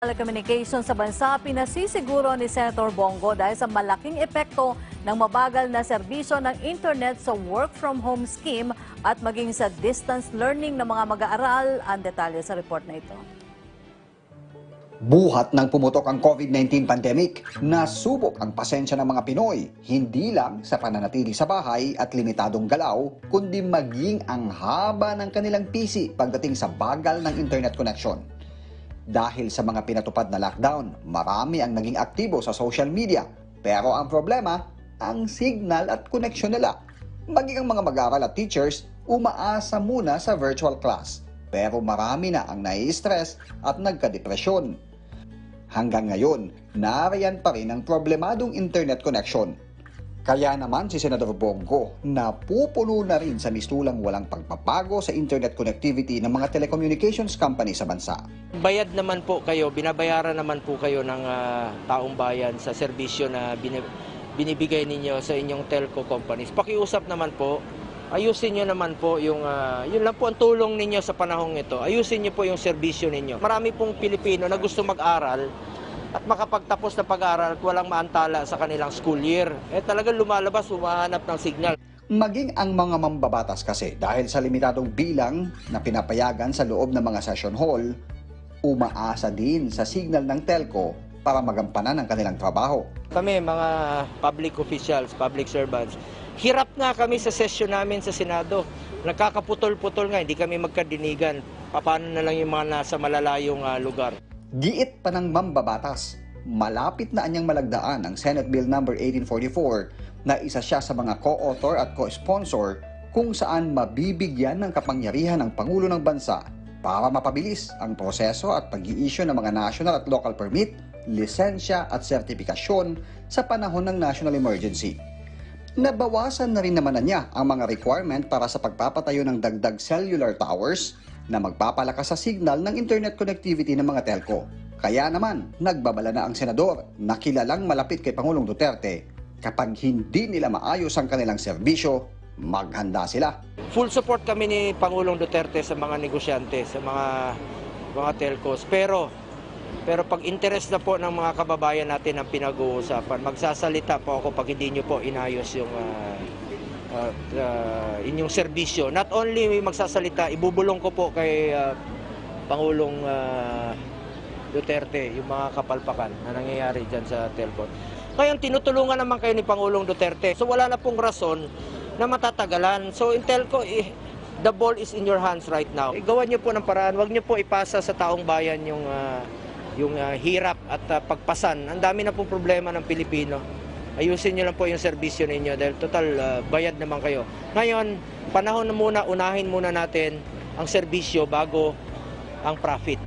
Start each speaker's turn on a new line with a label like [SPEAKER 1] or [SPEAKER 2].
[SPEAKER 1] Telecommunications sa bansa pinasisiguro ni Senator Bongo dahil sa malaking epekto ng mabagal na serbisyo ng internet sa work-from-home scheme at maging sa distance learning ng mga mag-aaral. Ang detalye sa report na ito.
[SPEAKER 2] Buhat ng pumutok ang COVID-19 pandemic, nasubok ang pasensya ng mga Pinoy, hindi lang sa pananatili sa bahay at limitadong galaw, kundi maging ang haba ng kanilang PC pagdating sa bagal ng internet connection. Dahil sa mga pinatupad na lockdown, marami ang naging aktibo sa social media. Pero ang problema, ang signal at connection nila. Maging ang mga mag-aaral at teachers, umaasa muna sa virtual class. Pero marami na ang nai-stress at nagka-depresyon. Hanggang ngayon, nariyan pa rin ang problemadong internet connection. Kaya naman si Senador Bongo, napupuno na rin sa mistulang walang pagpapago sa internet connectivity ng mga telecommunications company sa bansa.
[SPEAKER 3] Bayad naman po kayo, binabayaran naman po kayo ng taong bayan sa serbisyo na binibigay ninyo sa inyong telco companies. Pakiusap naman po, ayusin nyo naman po yung, yun lang po ang tulong ninyo sa panahong ito. Ayusin nyo po yung serbisyo ninyo. Marami pong Pilipino na gusto mag-aral at makapagtapos na pag-aaral at walang maantala sa kanilang school year. Talagang lumalabas, humahanap ng signal.
[SPEAKER 2] Maging ang mga mambabatas kasi dahil sa limitadong bilang na pinapayagan sa loob ng mga session hall, umaasa din sa signal ng telco para magampanan ang kanilang trabaho.
[SPEAKER 3] Kami mga public officials, public servants, hirap nga kami sa session namin sa Senado. Nagkakaputol-putol nga, hindi kami magkadinigan. Paano na lang yung mga nasa malalayong lugar.
[SPEAKER 2] Giit pa ng mambabatas, malapit na anyang malagdaan ang Senate Bill No. 1844 na isa siya sa mga co-author at co-sponsor kung saan mabibigyan ng kapangyarihan ng Pangulo ng Bansa para mapabilis ang proseso at pag-i-issue ng mga national at local permit, lisensya at sertifikasyon sa panahon ng national emergency. Nabawasan na rin naman na niya ang mga requirement para sa pagpapatayo ng dagdag cellular towers na magpapalakas sa signal ng internet connectivity ng mga telco. Kaya naman, nagbabala na ang senador na kilalang malapit kay Pangulong Duterte. Kapag hindi nila maayos ang kanilang serbisyo, maghanda sila.
[SPEAKER 3] Full support kami ni Pangulong Duterte sa mga negosyante, sa mga telcos. Pero pag interest na po ng mga kababayan natin ang pinag-uusapan, magsasalita po ako pag hindi nyo po inayos yung inyong serbisyo. Not only magsasalita, ibubulong ko po kay Pangulong Duterte yung mga kapalpakan na nangyayari dyan sa telco. Ngayon, tinutulungan naman kayo ni Pangulong Duterte. So wala na pong rason na matatagalan. So in telco, the ball is in your hands right now. Gawan nyo po ng paraan. Huwag nyo po ipasa sa taong bayan yung hirap at pagpasan. Ang dami na pong problema ng Pilipino. Ayusin nyo lang po yung serbisyo ninyo dahil total bayad naman kayo. Ngayon, panahon na muna, unahin muna natin ang serbisyo bago ang profit.